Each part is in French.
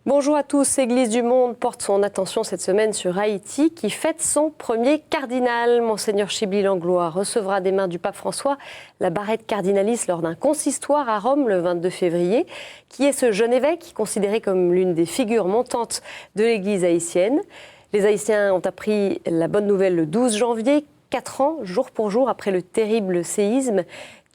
Bonjour à tous, Église du Monde porte son attention cette semaine sur Haïti qui fête son premier cardinal. Monseigneur Chibli Langlois recevra des mains du pape François la barrette cardinalice lors d'un consistoire à Rome le 22 février. Qui est ce jeune évêque, considéré comme l'une des figures montantes de l'Église haïtienne? Les Haïtiens ont appris la bonne nouvelle le 12 janvier, 4 ans, jour pour jour, après le terrible séisme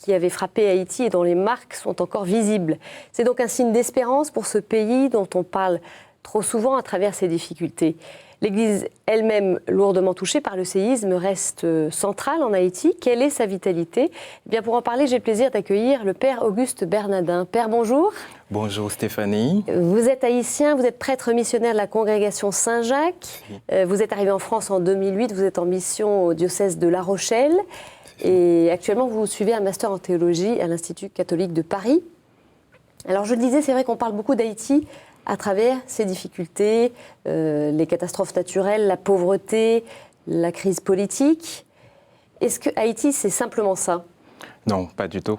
qui avait frappé Haïti et dont les marques sont encore visibles. C'est donc un signe d'espérance pour ce pays dont on parle trop souvent à travers ses difficultés. L'Église elle-même, lourdement touchée par le séisme, reste centrale en Haïti. Quelle est sa vitalité? Eh bien, pour en parler, j'ai le plaisir d'accueillir le Père Auguste Bernadin. Père, bonjour. Bonjour Stéphanie. Vous êtes haïtien, vous êtes prêtre missionnaire de la congrégation Saint-Jacques. Vous êtes arrivé en France en 2008, vous êtes en mission au diocèse de La Rochelle. Et actuellement, vous suivez un master en théologie à l'Institut catholique de Paris. Alors, je le disais, c'est vrai qu'on parle beaucoup d'Haïti à travers ses difficultés, les catastrophes naturelles, la pauvreté, la crise politique. Est-ce que Haïti, c'est simplement ça? Non, pas du tout.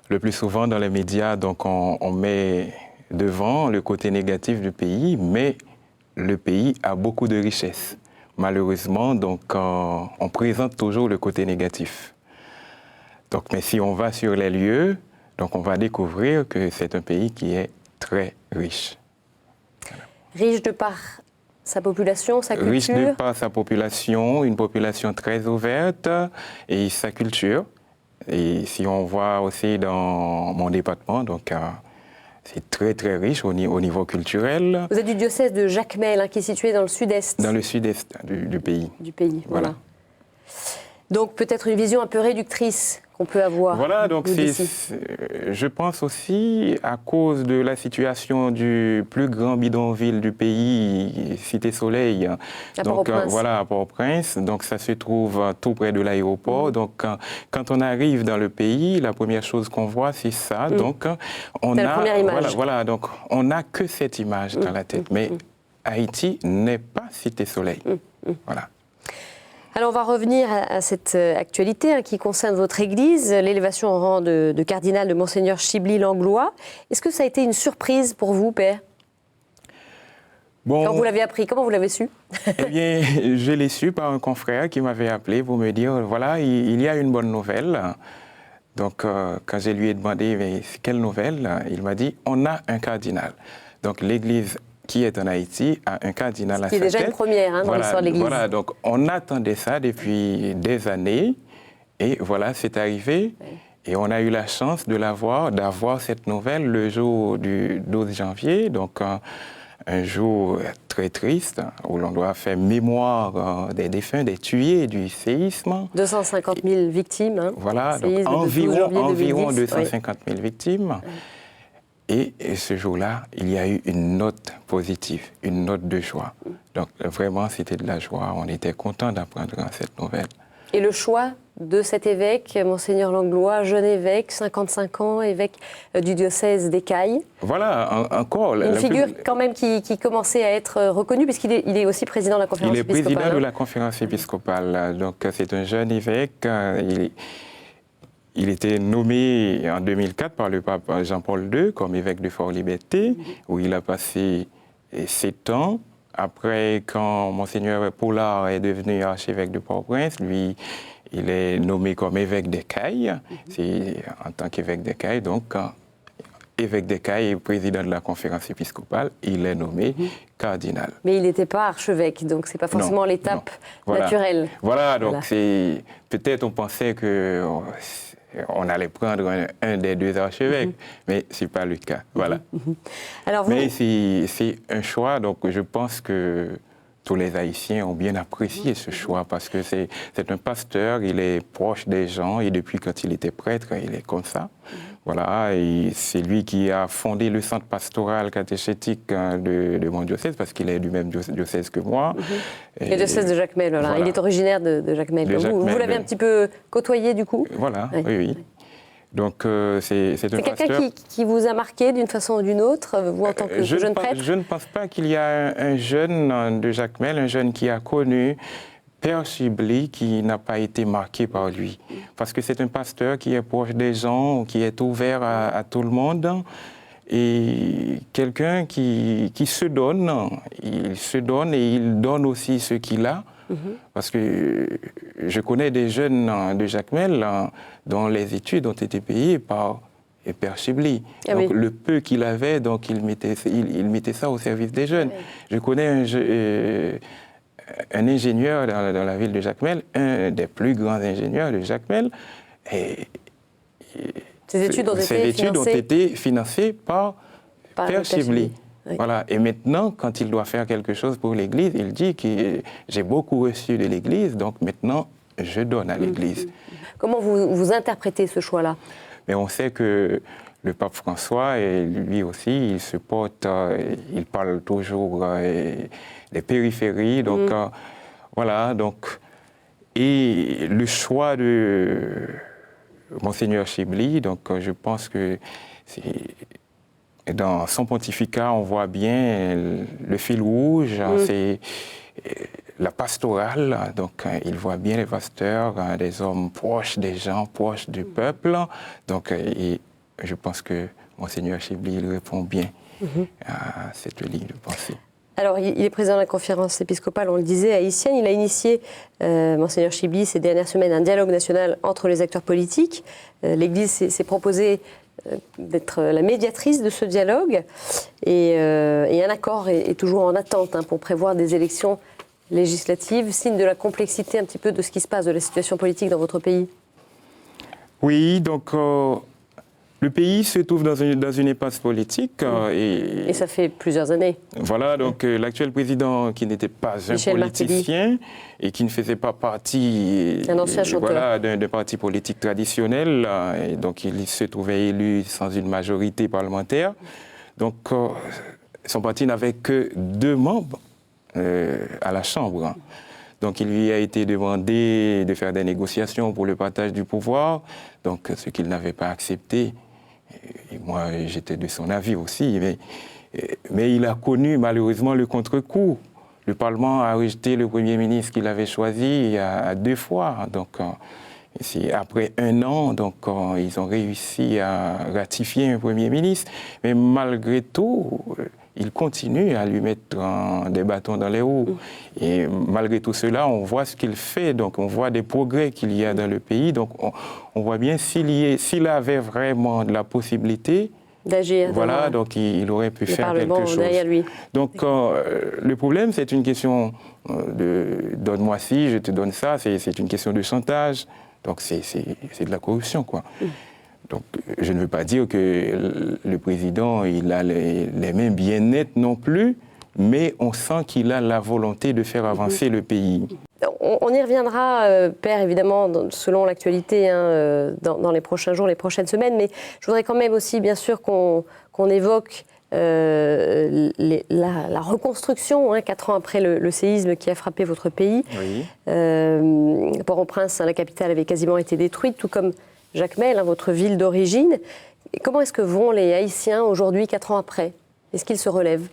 Le plus souvent, dans les médias, donc, on met devant le côté négatif du pays, mais le pays a beaucoup de richesses. Malheureusement, donc, on présente toujours le côté négatif. Donc, mais si on va sur les lieux, donc on va découvrir que c'est un pays qui est très riche. Voilà. Riche de par sa population, sa culture? Riche de par sa population, une population très ouverte et sa culture. Et si on voit aussi dans mon département, donc c'est très très riche au niveau culturel. Vous êtes du diocèse de Jacmel, qui est situé dans le sud-est. Dans le sud-est du pays. Du pays, voilà. Donc peut-être une vision un peu réductrice qu'on peut avoir. Voilà, donc je pense aussi à cause de la situation du plus grand bidonville du pays, Cité Soleil. À Port-au-Prince. Voilà, à Port-au-Prince. Donc ça se trouve tout près de l'aéroport. Donc quand on arrive dans le pays, la première chose qu'on voit, c'est ça. Donc on a, la première image. Voilà, donc on n'a que cette image dans la tête. Mais Haïti n'est pas Cité Soleil. Voilà. Alors on va revenir à cette actualité qui concerne votre Église, l'élévation au rang de cardinal de Monseigneur Chibli Langlois. Est-ce que ça a été une surprise pour vous, Père? Quand vous l'avez appris, comment vous l'avez su? Eh bien, je l'ai su par un confrère qui m'avait appelé pour me dire, voilà, il y a une bonne nouvelle. Donc quand je lui ai demandé, mais quelle nouvelle? Il m'a dit, on a un cardinal. Donc l'Église qui est en Haïti, a un cardinal à sa tête. C'est déjà une première dans l'histoire de l'Église. Voilà, donc on attendait ça depuis des années, et voilà, c'est arrivé, et on a eu la chance d'avoir cette nouvelle le jour du 12 janvier, donc un jour très triste, où l'on doit faire mémoire des défunts, des tués du séisme. 250 000 victimes. Voilà, donc environ 250 000 victimes. Et ce jour-là, il y a eu une note positive, une note de joie. Donc vraiment, c'était de la joie. On était contents d'apprendre cette nouvelle. Et le choix de cet évêque, Monseigneur Langlois, jeune évêque, 55 ans, évêque du diocèse d'Écailles. Voilà, encore. Une figure quand même qui commençait à être reconnue, puisqu'il est aussi président de la conférence épiscopale. Il est président de la conférence épiscopale. Donc c'est un jeune évêque. Il était nommé en 2004 par le pape Jean-Paul II comme évêque de Fort-Liberté, où il a passé 7 ans. Après, quand Monseigneur Pollard est devenu archevêque de Port-au-Prince, lui, il est nommé comme évêque d'Écailles. C'est en tant qu'évêque d'Écailles, donc évêque d'Écailles et président de la conférence épiscopale, il est nommé cardinal. Mais il n'était pas archevêque, donc ce n'est pas forcément l'étape naturelle. Voilà, donc peut-être on pensait que on allait prendre un des deux archevêques, mais ce n'est pas le cas. Voilà. Alors mais c'est un choix, donc je pense que tous les Haïtiens ont bien apprécié ce choix parce que c'est un pasteur, il est proche des gens et depuis quand il était prêtre, il est comme ça. Voilà, et c'est lui qui a fondé le centre pastoral catéchétique de mon diocèse parce qu'il est du même diocèse que moi. Le diocèse de Jacmel, il est originaire de Jacmel. Vous l'avez un petit peu côtoyé du coup? Voilà, oui. Donc, c'est un pasteur... C'est quelqu'un qui vous a marqué d'une façon ou d'une autre, vous en tant que jeune prêtre? Je ne pense pas qu'il y a un jeune de Jacmel, un jeune qui a connu Père Chibli qui n'a pas été marqué par lui. Parce que c'est un pasteur qui est proche des gens, qui est ouvert à tout le monde. Et quelqu'un qui se donne, il se donne et il donne aussi ce qu'il a. Parce que je connais des jeunes de Jacmel dont les études ont été payées par Père Chibli. Ah donc oui. le peu qu'il avait, donc il mettait ça au service des jeunes. Oui. Je connais un ingénieur dans la ville de Jacmel, un des plus grands ingénieurs de Jacmel. Et Ces études ont été financées par Père Chibli. Oui. Voilà. Et maintenant, quand il doit faire quelque chose pour l'Église, il dit que j'ai beaucoup reçu de l'Église, donc maintenant, je donne à l'Église. Comment vous interprétez ce choix-là? Mais on sait que le pape François, et lui aussi, il se porte, il parle toujours des périphéries. Donc, voilà. Donc, et le choix de Monseigneur Chibli, donc je pense que dans son pontificat, on voit bien le fil rouge, c'est la pastorale. Donc, il voit bien les pasteurs, des hommes proches des gens, proches du peuple. Donc, et je pense que Monseigneur Chibli, il répond bien à cette ligne de pensée. Alors, il est président de la conférence épiscopale, on le disait, haïtienne. Il a initié, Monseigneur Chibli, ces dernières semaines, un dialogue national entre les acteurs politiques. L'Église s'est proposée d'être la médiatrice de ce dialogue. Et un accord est toujours en attente pour prévoir des élections législatives, signe de la complexité un petit peu de ce qui se passe, de la situation politique dans votre pays. Oui, donc le pays se trouve dans une impasse politique. Et ça fait plusieurs années. Voilà, donc l'actuel président qui n'était pas Michel un politicien Martelly. et qui ne faisait pas partie d'un parti politique traditionnel, et donc il se trouvait élu sans une majorité parlementaire. Donc son parti n'avait que 2 membres à la Chambre. Donc il lui a été demandé de faire des négociations pour le partage du pouvoir, donc ce qu'il n'avait pas accepté. Et moi, j'étais de son avis aussi, mais il a connu malheureusement le contre-coup. Le Parlement a rejeté le Premier ministre qu'il avait choisi à 2 fois. Donc, après 1 an, donc, ils ont réussi à ratifier un Premier ministre. Mais malgré tout, il continue à lui mettre des bâtons dans les roues. Et malgré tout cela, on voit ce qu'il fait. Donc, on voit des progrès qu'il y a dans le pays. Donc, on voit bien s'il avait vraiment de la possibilité d'agir. Voilà, donc il aurait pu faire quelque chose. Derrière lui. Donc, le problème, c'est une question de donne-moi ci, je te donne ça. C'est une question de chantage. Donc, c'est de la corruption, quoi. Donc, je ne veux pas dire que le président, il a les mains bien nettes non plus, mais on sent qu'il a la volonté de faire avancer le pays. On y reviendra, Père, évidemment, selon l'actualité, dans les prochains jours, les prochaines semaines, mais je voudrais quand même aussi, bien sûr, qu'on évoque la reconstruction, 4 ans après le séisme qui a frappé votre pays. Oui. Port-au-Prince, la capitale, avait quasiment été détruite, tout comme Jacmel, votre ville d'origine. Comment est-ce que vont les Haïtiens aujourd'hui, 4 ans après? Est-ce qu'ils se relèvent?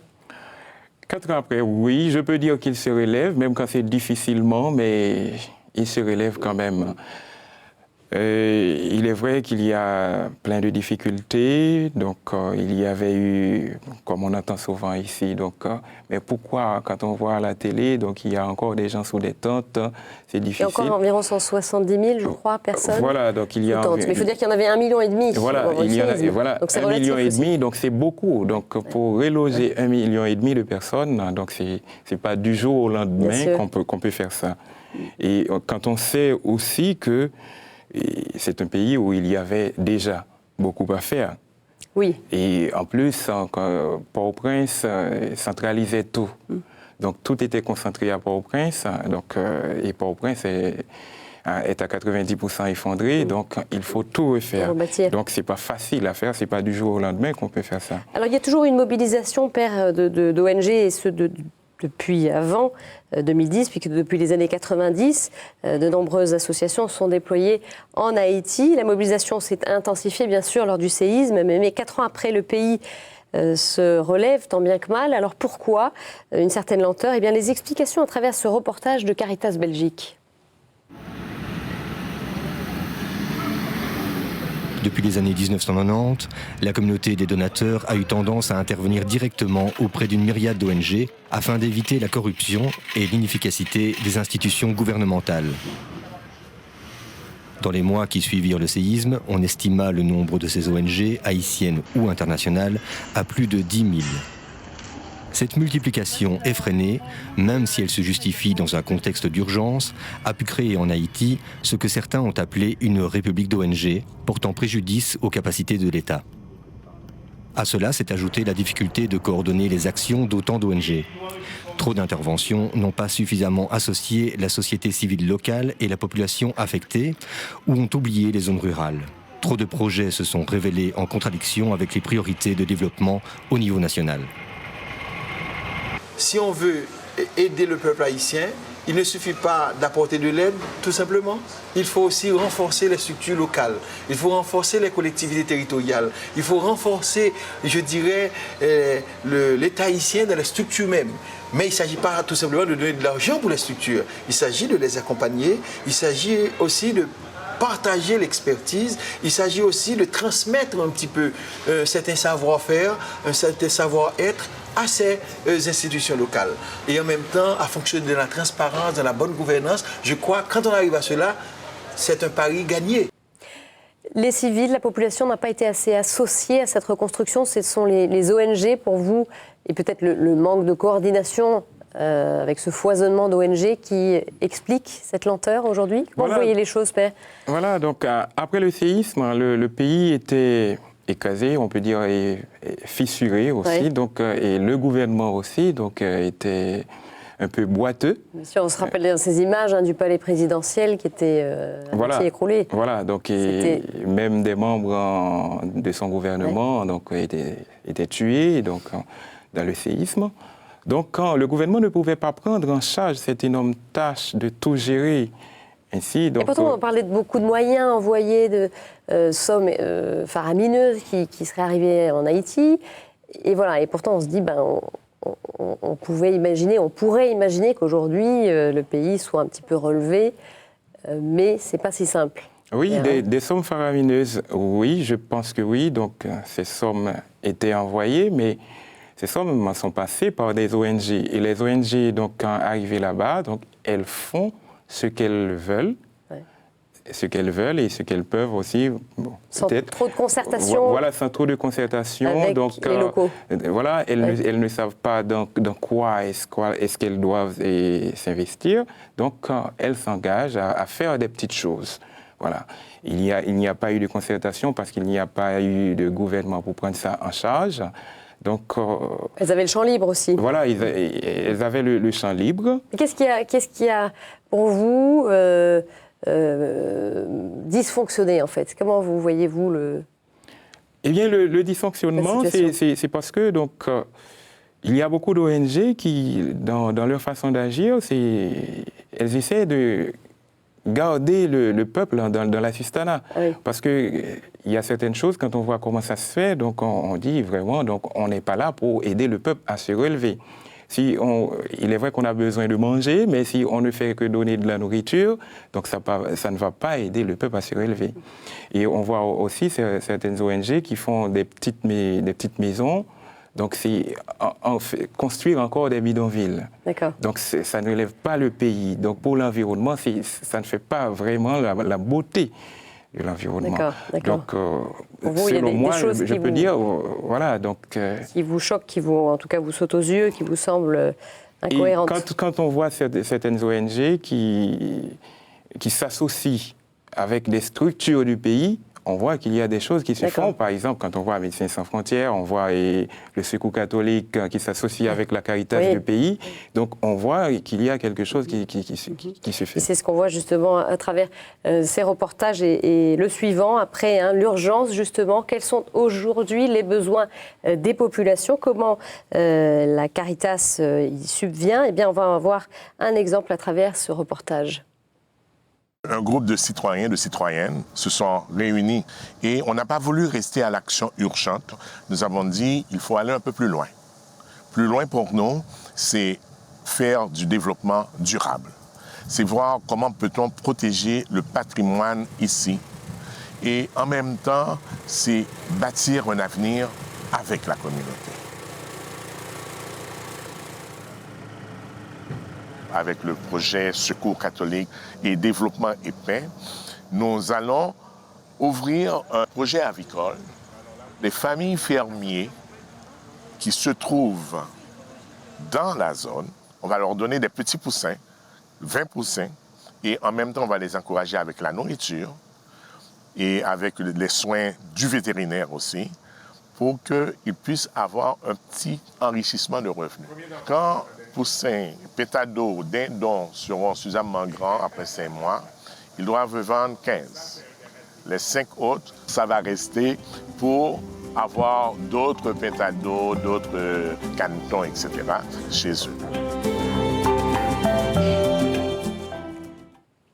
4 ans après, oui, je peux dire qu'ils se relèvent, même quand c'est difficilement, mais ils se relèvent quand même. Il est vrai qu'il y a plein de difficultés, donc il y avait eu, comme on entend souvent ici, donc, mais pourquoi quand on voit à la télé, donc il y a encore des gens sous des tentes, c'est difficile. Il y a encore environ 170 000, je crois, personnes. Voilà, donc il y a... Mais il faut dire qu'il y en avait 1,5 million. Voilà, il y en a, voilà, 1,5 million, donc c'est beaucoup. Donc pour reloger 1,5 million de personnes, donc c'est pas du jour au lendemain qu'on peut faire ça. Et quand on sait aussi que c'est un pays où il y avait déjà beaucoup à faire. Oui. Et en plus, Port-au-Prince centralisait tout. Donc tout était concentré à Port-au-Prince. Et Port-au-Prince est à 90% effondré, donc il faut tout refaire. Donc c'est pas facile à faire, c'est pas du jour au lendemain qu'on peut faire ça. Alors il y a toujours une mobilisation, Père, d'ONG et ceux depuis avant 2010, puisque depuis les années 90, de nombreuses associations sont déployées en Haïti. La mobilisation s'est intensifiée, bien sûr, lors du séisme, mais 4 ans après, le pays se relève tant bien que mal. Alors pourquoi une certaine lenteur? Eh bien, les explications à travers ce reportage de Caritas Belgique. Depuis les années 1990, la communauté des donateurs a eu tendance à intervenir directement auprès d'une myriade d'ONG afin d'éviter la corruption et l'inefficacité des institutions gouvernementales. Dans les mois qui suivirent le séisme, on estima le nombre de ces ONG, haïtiennes ou internationales, à plus de 10 000. Cette multiplication effrénée, même si elle se justifie dans un contexte d'urgence, a pu créer en Haïti ce que certains ont appelé une république d'ONG, portant préjudice aux capacités de l'État. À cela s'est ajoutée la difficulté de coordonner les actions d'autant d'ONG. Trop d'interventions n'ont pas suffisamment associé la société civile locale et la population affectée, ou ont oublié les zones rurales. Trop de projets se sont révélés en contradiction avec les priorités de développement au niveau national. Si on veut aider le peuple haïtien, il ne suffit pas d'apporter de l'aide, tout simplement. Il faut aussi renforcer les structures locales. Il faut renforcer les collectivités territoriales. Il faut renforcer, je dirais, l'État haïtien dans les structures mêmes. Mais il ne s'agit pas tout simplement de donner de l'argent pour les structures. Il s'agit de les accompagner. Il s'agit aussi de partager l'expertise. Il s'agit aussi de transmettre un petit peu certains savoir-faire, un certain savoir-être à ces institutions locales. Et en même temps, à fonctionner de la transparence, de la bonne gouvernance. Je crois que quand on arrive à cela, c'est un pari gagné. Les civils, la population n'a pas été assez associée à cette reconstruction. Ce sont les ONG, pour vous, et peut-être le manque de coordination avec ce foisonnement d'ONG qui explique cette lenteur aujourd'hui. Comment vous voyez les choses, Père? Voilà, donc après le séisme, le pays était écrasé, on peut dire, et fissuré aussi, oui. Donc, et le gouvernement aussi était un peu boiteux. Bien sûr, on se rappelle de ces images du palais présidentiel qui était écroulé. Voilà, donc et même des membres de son gouvernement étaient tués dans le séisme. Donc quand le gouvernement ne pouvait pas prendre en charge cette énorme tâche de tout gérer ainsi. Donc, et pourtant, on parlait de beaucoup de moyens envoyés, de sommes faramineuses qui seraient arrivées en Haïti. Et voilà, et pourtant on se dit, on pourrait imaginer qu'aujourd'hui, le pays soit un petit peu relevé, mais ce n'est pas si simple. Oui, des sommes faramineuses, oui, je pense que oui. Donc, ces sommes étaient envoyées, mais ces sommes sont passées par des ONG. Et les ONG, donc, quand arrivées là-bas, donc, elles font ce qu'elles veulent. Ce qu'elles veulent et ce qu'elles peuvent aussi. Bon, sans trop de concertation. Voilà, sans trop de concertation. Avec donc, les locaux. Voilà, elles ne savent pas dans quoi est-ce qu'elles doivent s'investir. Donc, elles s'engagent à faire des petites choses. Voilà. Il n'y a pas eu de concertation parce qu'il n'y a pas eu de gouvernement pour prendre ça en charge. Donc, elles avaient le champ libre aussi. Voilà, elles avaient le champ libre. Qu'est-ce qui a pour vous dysfonctionné, en fait? Comment vous voyez-vous le... Eh bien, le dysfonctionnement, c'est parce que il y a beaucoup d'ONG qui, dans leur façon d'agir, elles essaient de garder le peuple dans l'assistanat. Oui. Parce qu'il y a certaines choses, quand on voit comment ça se fait, donc on dit vraiment, donc on n'est pas là pour aider le peuple à se relever. Il est vrai qu'on a besoin de manger, mais si on ne fait que donner de la nourriture, donc ça ne va pas aider le peuple à se relever. Et on voit aussi certaines ONG qui font des petites maisons, donc c'est construire encore des bidonvilles. D'accord. Donc ça ne relève pas le pays. Donc pour l'environnement, ça ne fait pas vraiment la beauté de l'environnement. D'accord. Donc, selon moi, je peux dire, voilà, donc... qui vous choquent, en tout cas vous sautent aux yeux, qui vous semblent incohérentes. Quand on voit certaines ONG qui s'associent avec des structures du pays, on voit qu'il y a des choses qui se font. Par exemple, quand on voit Médecins sans frontières, on voit le Secours catholique qui s'associe avec la Caritas du pays. Donc, on voit qu'il y a quelque chose qui se fait. C'est ce qu'on voit justement à travers ces reportages et le suivant, après l'urgence justement. Quels sont aujourd'hui les besoins des populations? Comment la Caritas y subvient? Eh bien, on va avoir un exemple à travers ce reportage. Un groupe de citoyens, de citoyennes se sont réunis et on n'a pas voulu rester à l'action urgente. Nous avons dit qu'il faut aller un peu plus loin. Plus loin pour nous, c'est faire du développement durable. C'est voir comment peut-on protéger le patrimoine ici. Et en même temps, c'est bâtir un avenir avec la communauté. Avec le projet Secours catholique et développement et paix, nous allons ouvrir un projet avicole. Les familles fermiers qui se trouvent dans la zone, on va leur donner des petits poussins, 20 poussins, et en même temps, on va les encourager avec la nourriture et avec les soins du vétérinaire aussi, pour qu'ils puissent avoir un petit enrichissement de revenus. Quand poussins, pétados, dindons seront suffisamment grands après 5 mois, ils doivent vendre 15. Les 5 autres, ça va rester pour avoir d'autres pétados, d'autres canetons, etc. chez eux.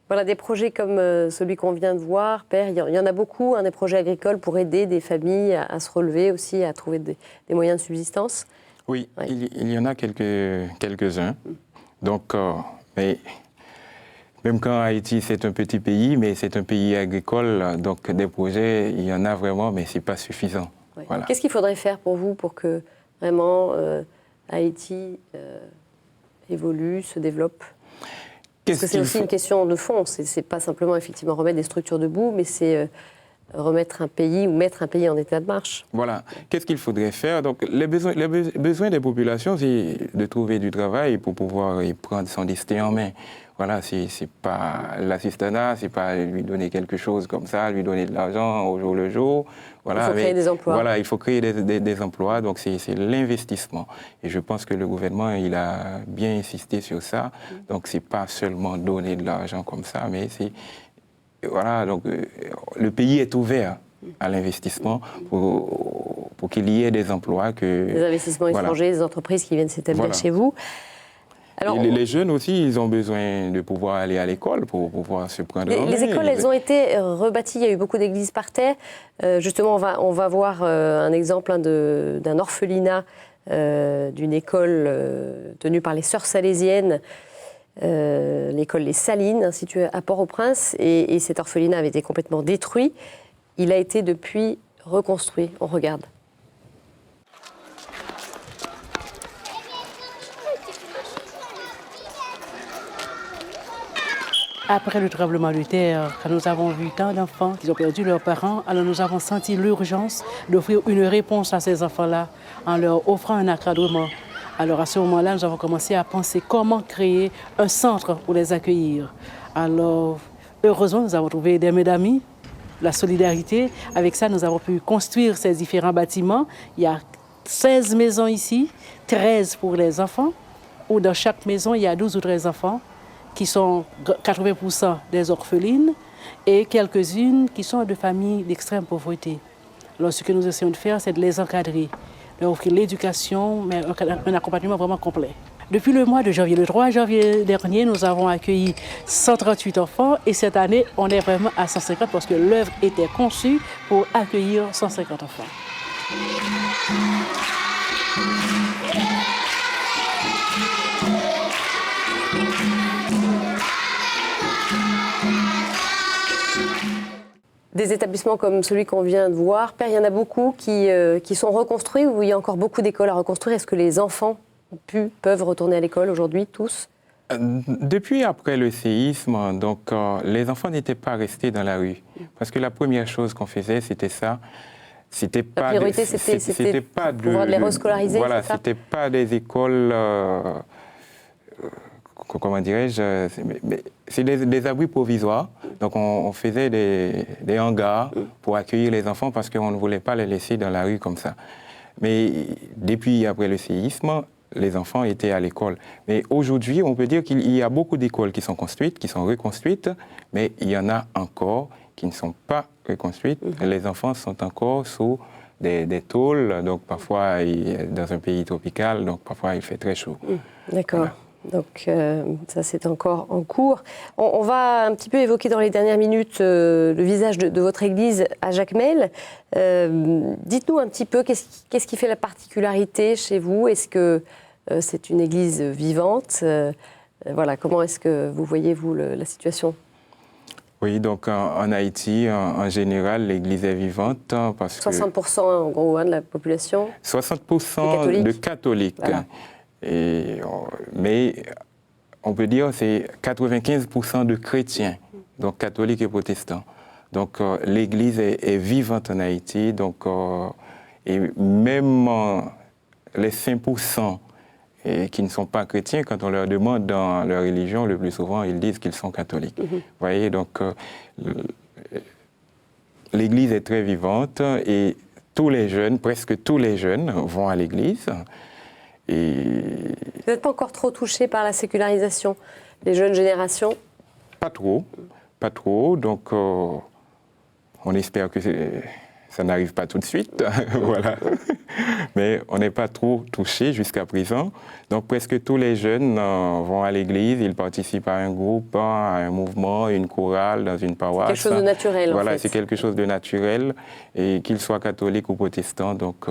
Voilà, des projets comme celui qu'on vient de voir, Père, il y en a beaucoup, des projets agricoles pour aider des familles à se relever aussi, à trouver des moyens de subsistance. Oui, il y en a quelques-uns. Donc, mais même quand Haïti, c'est un petit pays, mais c'est un pays agricole, donc des projets, il y en a vraiment, mais ce n'est pas suffisant. Oui. Voilà. Qu'est-ce qu'il faudrait faire pour vous pour que vraiment Haïti évolue, se développe? Parce que c'est aussi une question de fond, c'est pas simplement effectivement remettre des structures debout, mais c'est remettre un pays ou mettre un pays en état de marche. Voilà. Qu'est-ce qu'il faudrait faire? Donc, les besoins des populations, c'est de trouver du travail pour pouvoir prendre son destin en main. Voilà, c'est pas l'assistanat, c'est pas lui donner quelque chose comme ça, lui donner de l'argent au jour le jour. Voilà, il faut créer des emplois. Voilà, il faut créer des emplois, donc c'est l'investissement. Et je pense que le gouvernement, il a bien insisté sur ça. Donc, c'est pas seulement donner de l'argent comme ça, mais c'est... Voilà, donc le pays est ouvert à l'investissement pour qu'il y ait des emplois. Des investissements étrangers, des entreprises qui viennent s'établir chez vous. Alors, les jeunes aussi, ils ont besoin de pouvoir aller à l'école pour pouvoir se prendre en main. Les écoles, elles ont été rebâties, il y a eu beaucoup d'églises par terre. Justement, on va voir un exemple d'un orphelinat d'une école tenue par les Sœurs Salésiennes, l'école Les Salines, située à Port-au-Prince. Et cet orphelinat avait été complètement détruit. Il a été depuis reconstruit. On regarde. Après le tremblement de terre, quand nous avons vu tant d'enfants qui ont perdu leurs parents, alors nous avons senti l'urgence d'offrir une réponse à ces enfants-là en leur offrant un encadrement. Alors à ce moment-là, nous avons commencé à penser comment créer un centre pour les accueillir. Alors heureusement, nous avons trouvé des mains d'amis, la solidarité. Avec ça, nous avons pu construire ces différents bâtiments. Il y a 16 maisons ici, 13 pour les enfants, où dans chaque maison, il y a 12 ou 13 enfants, qui sont 80% des orphelines et quelques-unes qui sont de familles d'extrême pauvreté. Alors, ce que nous essayons de faire, c'est de les encadrer, leur offrir l'éducation, mais un accompagnement vraiment complet. Depuis le mois de janvier, le 3 janvier dernier, nous avons accueilli 138 enfants et cette année, on est vraiment à 150 parce que l'œuvre était conçue pour accueillir 150 enfants. Des établissements comme celui qu'on vient de voir, Père, il y en a beaucoup qui sont reconstruits ou il y a encore beaucoup d'écoles à reconstruire. Est-ce que les enfants peuvent retourner à l'école aujourd'hui, tous? Depuis après le séisme, donc, les enfants n'étaient pas restés dans la rue. Parce que la première chose qu'on faisait, c'était ça. C'était pas la priorité, c'était pouvoir les rescolariser. Voilà, c'était pas des écoles... comment dirais-je, c'est des abris provisoires. Donc on faisait des hangars pour accueillir les enfants parce qu'on ne voulait pas les laisser dans la rue comme ça. Mais depuis après le séisme, les enfants étaient à l'école. Mais aujourd'hui, on peut dire qu'il y a beaucoup d'écoles qui sont construites, qui sont reconstruites, mais il y en a encore qui ne sont pas reconstruites. Les enfants sont encore sous des tôles, donc parfois dans un pays tropical, donc parfois il fait très chaud. D'accord. Voilà. Donc ça c'est encore en cours. On va un petit peu évoquer dans les dernières minutes le visage de votre église à Jacmel. Dites-nous un petit peu qu'est-ce qui fait la particularité chez vous? Est-ce que c'est une église vivante? Voilà, comment est-ce que vous voyez-vous la situation? Oui, donc en Haïti, en général, l'église est vivante parce 60% en gros de la population? 60% de catholiques. Voilà. Mais on peut dire que c'est 95% de chrétiens, donc catholiques et protestants. Donc l'église est vivante en Haïti, donc, et même les 5% qui ne sont pas chrétiens, quand on leur demande dans leur religion, le plus souvent, ils disent qu'ils sont catholiques. Vous voyez, donc l'église est très vivante et tous les jeunes, presque tous les jeunes vont à l'église. Et Vous n'êtes pas encore trop touché par la sécularisation, les jeunes générations? Pas trop. Donc, on espère que ça n'arrive pas tout de suite, voilà. Mais on n'est pas trop touché jusqu'à présent. Donc, presque tous les jeunes vont à l'église, ils participent à un groupe, à un mouvement, une chorale, dans une paroisse. Quelque chose de naturel, voilà, en fait. c'est quelque chose de naturel, et qu'ils soient catholiques ou protestants. Donc,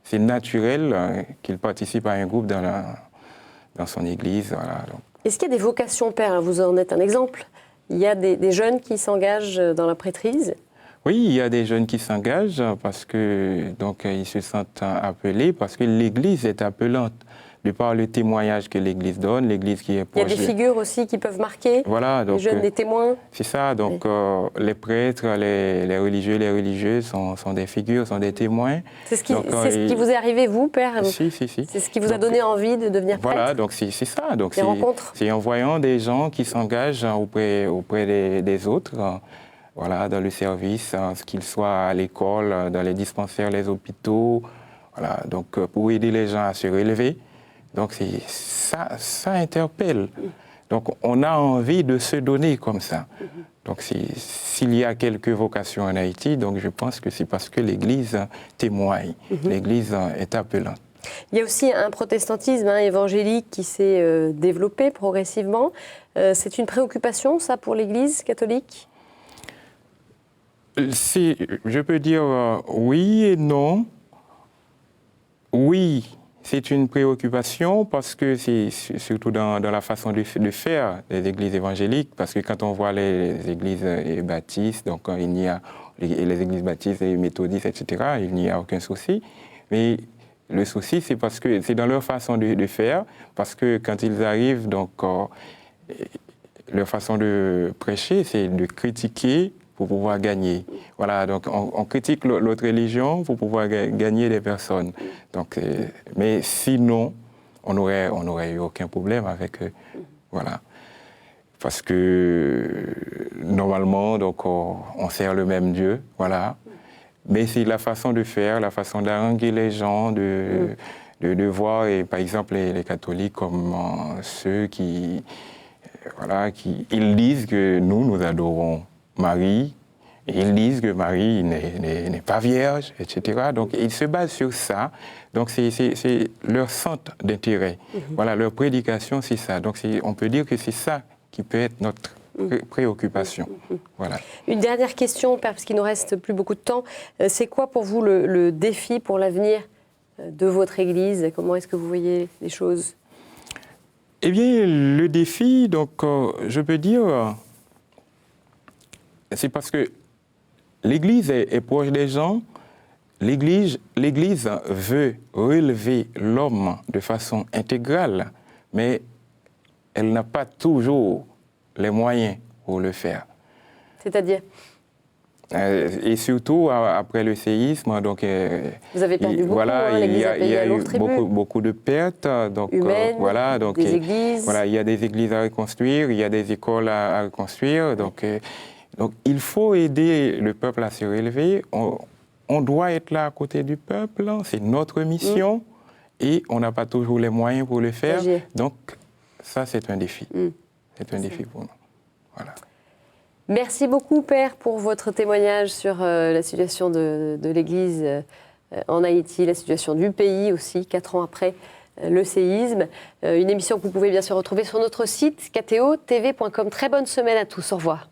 c'est naturel qu'il participe à un groupe dans son église. Voilà. Est-ce qu'il y a des vocations, Père? Vous en êtes un exemple. Il y a des jeunes qui s'engagent dans la prêtrise? Oui, il y a des jeunes qui s'engagent parce que donc ils se sentent appelés, parce que l'Église est appelante. De par le témoignage que l'Église donne, l'Église qui est proche. Il y a des figures aussi qui peuvent marquer. Voilà, donc les jeunes, des témoins. C'est ça. Donc les prêtres, les religieux, les religieuses sont des figures, sont des témoins. C'est ce qui vous est arrivé, vous, Père? Si. C'est ce qui vous a donné envie de devenir prêtre? Voilà, donc c'est ça. Donc des rencontres. C'est en voyant des gens qui s'engagent auprès des autres. Voilà, dans le service, qu'ils soient à l'école, dans les dispensaires, les hôpitaux, voilà, donc pour aider les gens à se relever. Donc ça interpelle. Donc on a envie de se donner comme ça. Donc s'il y a quelques vocations en Haïti, donc je pense que c'est parce que l'Église témoigne, l'Église est appelante. Il y a aussi un protestantisme évangélique qui s'est développé progressivement. C'est une préoccupation, ça, pour l'Église catholique? Je peux dire oui et non. Oui, c'est une préoccupation parce que c'est surtout dans la façon de faire des églises évangéliques, parce que quand on voit les églises baptistes, donc il n'y a les églises baptistes et méthodistes, etc., il n'y a aucun souci. Mais le souci, c'est parce que c'est dans leur façon de faire, parce que quand ils arrivent, donc leur façon de prêcher, c'est de critiquer pour pouvoir gagner. Voilà, donc on critique l'autre religion pour pouvoir gagner des personnes. Donc, mais sinon, on n'aurait eu aucun problème avec eux. Voilà. Parce que normalement, donc, on sert le même Dieu, voilà. Mais c'est la façon de faire, la façon d'arranger les gens, de voir, et par exemple, les catholiques comme ceux qui ils disent que nous adorons Marie, et ils disent que Marie n'est pas vierge, etc. Donc ils se basent sur ça. Donc c'est leur centre d'intérêt. Voilà, leur prédication, c'est ça. Donc on peut dire que c'est ça qui peut être notre préoccupation. Voilà. Une dernière question, Père, parce qu'il ne nous reste plus beaucoup de temps. C'est quoi pour vous le défi pour l'avenir de votre Église? Comment est-ce que vous voyez les choses? Eh bien, le défi, donc, je peux dire, c'est parce que l'Église est proche des gens. L'Église veut relever l'homme de façon intégrale, mais elle n'a pas toujours les moyens pour le faire. C'est-à-dire? Et surtout après le séisme, donc vous avez perdu beaucoup, voilà, l'Église a il payé y un a lourd eu tribut. beaucoup de pertes, donc humaines, voilà, donc des églises. voilà, il y a des églises à reconstruire, il y a des écoles à reconstruire, donc il faut aider le peuple à se relever. On doit être là à côté du peuple, c'est notre mission, et on n'a pas toujours les moyens pour le faire. Donc ça, c'est un défi. C'est un défi pour nous. Voilà. Merci beaucoup, Père, pour votre témoignage sur la situation de l'Église en Haïti, la situation du pays aussi, 4 ans après le séisme. Une émission que vous pouvez bien sûr retrouver sur notre site kto-tv.com. Très bonne semaine à tous. Au revoir.